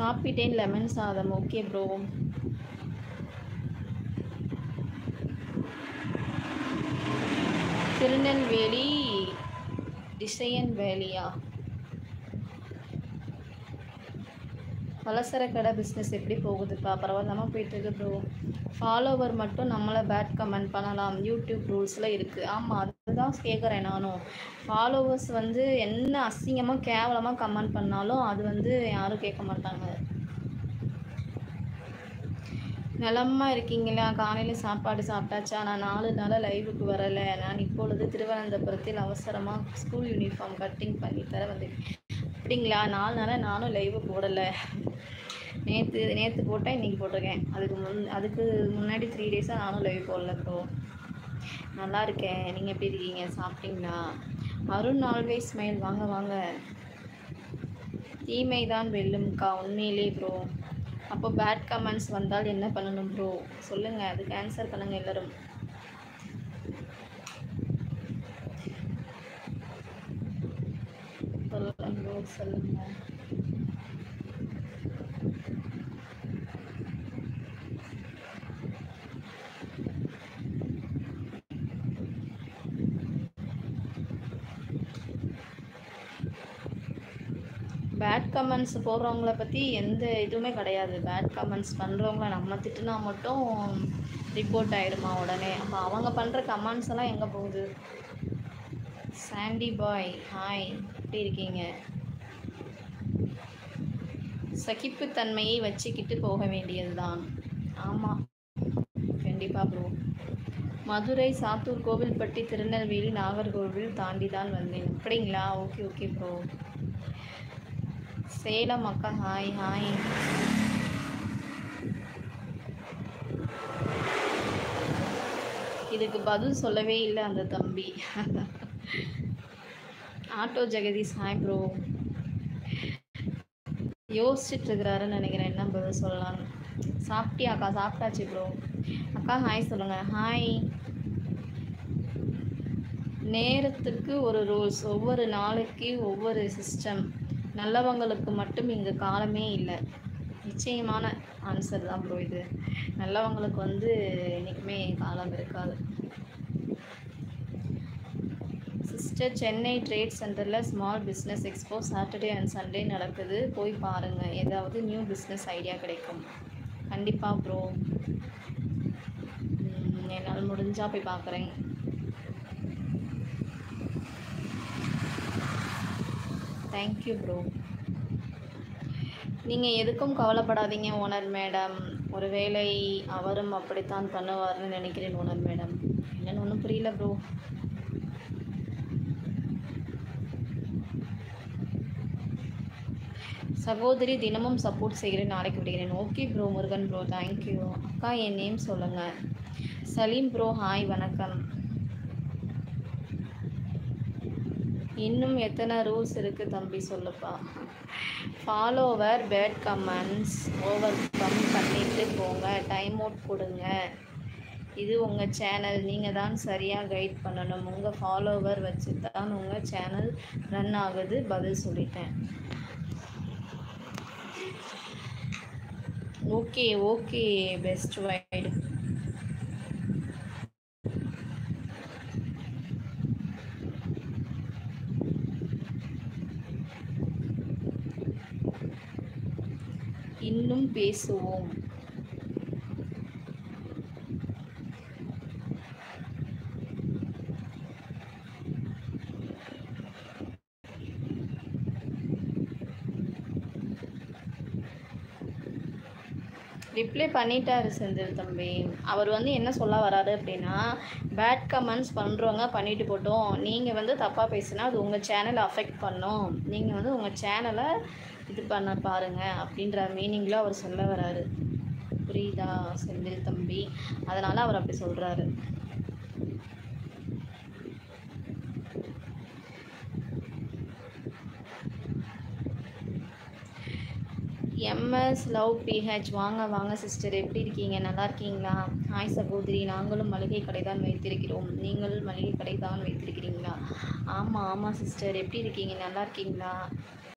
சாப்பிட்டேன் லெமன் சாதம். Okay bro. Tirunelveli design வேலியா? பலசர கடை பிஸ்னஸ் எப்படி போகுதுப்பா? பரவாயில்லாமல் போயிட்டுருக்கு ப்ரோ. ஃபாலோவர் மட்டும் நம்மளை பேட் கமெண்ட் பண்ணலாம், யூடியூப் ரூல்ஸில் இருக்குது. ஆமாம், அதுதான் கேட்குறேன் நானும். ஃபாலோவர்ஸ் வந்து என்ன அசிங்கமாக கேவலமாக கமெண்ட் பண்ணாலும் அது வந்து யாரும் கேட்க மாட்டாங்க. நலமா இருக்கீங்களா? காலையில் சாப்பாடு சாப்பிட்டாச்சா? நான் 4 நாளாக லைவுக்கு வரலை. நான் இப்பொழுது திருவனந்தபுரத்தில் அவசரமாக ஸ்கூல் யூனிஃபார்ம் கட்டிங் பண்ணி தர வந்தேன். அப்படிங்களா? 4 நாளாக நானும் லைவு போடலை. நேற்று போட்டேன், இன்றைக்கி போட்டிருக்கேன். அதுக்கு முன்னாடி 3 டேஸாக நானும் லைவ் போடல ப்ரோ. நல்லா இருக்கேன். நீங்கள் எப்படி இருக்கீங்க? சாப்பிட்டீங்களா? Arun always smile. வாங்க வாங்க. தீமை தான் வெல்லும்க்கா. உண்மையிலே ப்ரோ. அப்போ பேட் கமெண்ட்ஸ் வந்தால் என்ன பண்ணணும் ப்ரோ? சொல்லுங்கள், அதுக்கு ஆன்சர் பண்ணுங்கள் எல்லோரும். சொல்லுங்கள். பேட் கமெண்ட்ஸ் போடுறவங்கள பற்றி எந்த இதுவுமே கிடையாது. பேட் கமெண்ட்ஸ் பண்ணுறவங்கள நம்ம திட்டுனா மட்டும் ரிப்போர்ட் ஆகிடுமா உடனே. அப்போ அவங்க பண்ணுற கமெண்ட்ஸ் எல்லாம் எங்கே போகுது? சாண்டி பாய் ஹாய், எப்படி இருக்கீங்க? சகிப்புத்தன்மையை வச்சுக்கிட்டு போக வேண்டியது தான். ஆமாம், கண்டிப்பாக ப்ரோ. மதுரை, சாத்தூர், கோவில்பட்டி, திருநெல்வேலி, நாகர்கோவில் தாண்டி தான் வந்தேன். அப்படிங்களா? Okay okay bro. சேலம் அக்கா ஹாய் ஹாய். இதுக்கு பதில் சொல்லவே இல்லை அந்த தம்பி. Auto Jagadish hi bro. யோசிச்சுட்டு இருக்கிறாருன்னு நினைக்கிறேன் என்ன பதில் சொல்லலான்னு. சாப்பிட்டியா அக்கா? சாப்பிட்டாச்சு ப்ரோ. அக்கா ஹாய் சொல்லுங்கள். ஹாய். நேரத்துக்கு ஒரு ரூல்ஸ், ஒவ்வொரு நாளைக்கு ஒவ்வொரு சிஸ்டம். நல்லவங்களுக்கு மட்டும் இங்கே காலமே இல்லை. நிச்சயமான ஆன்சர் தான் ப்ரோ இது. நல்லவங்களுக்கு வந்து என்றைக்குமே காலம் இருக்காது. சிஸ்டர், சென்னை ட்ரேட் சென்டரில் small business expo Saturday and Sunday நடக்குது, போய் பாருங்கள். ஏதாவது நியூ பிஸ்னஸ் ஐடியா கிடைக்கும். கண்டிப்பாக ப்ரோ, என்னால் முடிஞ்சால் போய் பார்க்குறேன். Thank you bro. நீங்கள் எதுக்கும் கவலைப்படாதீங்க ஓனர் மேடம். ஒருவேளை அவரும் அப்படித்தான் பண்ணுவார்னு நினைக்கிறேன் ஓனர் மேடம். என்னன்னு ஒன்றும் புரியல ப்ரோ. சகோதரி, தினமும் சப்போர்ட் செய்கிறேன், நாளைக்கு விடுகிறேன். Okay bro. Murugan bro thank you. அக்கா என் நேம் சொல்லுங்கள். சலீம் ப்ரோ ஹாய் வணக்கம். இன்னும் எத்தனை ரூல்ஸ் இருக்குது தம்பி சொல்லுப்பா. Follower bad comments overcome பண்ணிட்டு போங்க, டைம் அவுட் கொடுங்க. இது உங்கள் சேனல், நீங்கள் தான் சரியாக கைட் பண்ணணும். உங்கள் ஃபாலோவர் வச்சு தான் உங்கள் சேனல் ரன் ஆகுது. பதில் சொல்லிட்டேன். Okay okay best wide. இன்னும் பேசுவோம். ரிப்ளை பண்ணிட்டாரு செந்தில் தம்பி. அவர் வந்து என்ன சொல்ல வராரு அப்படின்னா, பேட் கமெண்ட்ஸ் பண்ணுறவங்க பண்ணிட்டு போட்டோம், நீங்கள் வந்து தப்பாக பேசுனா அது உங்கள் சேனலை அஃபெக்ட் பண்ணும், நீங்கள் வந்து உங்கள் சேனலை இது பண்ண பாருங்கள் அப்படின்ற மீனிங்கில் அவர் சொல்ல வராரு. புரியுதா செந்தில் தம்பி? அதனால் அவர் அப்படி சொல்கிறாரு. எம்எஸ் லவ் பிஹெச் வாங்க வாங்க சிஸ்டர், எப்படி இருக்கீங்க? நல்லா இருக்கீங்களா? ஹாய் சகோதரி, நாங்களும் மளிகை கடை தான் வைத்திருக்கிறோம். நீங்கள் மளிகை கடை தான் வைத்திருக்கிறீங்களா? ஆமாம் ஆமாம் சிஸ்டர், எப்படி இருக்கீங்க? நல்லா இருக்கீங்களா?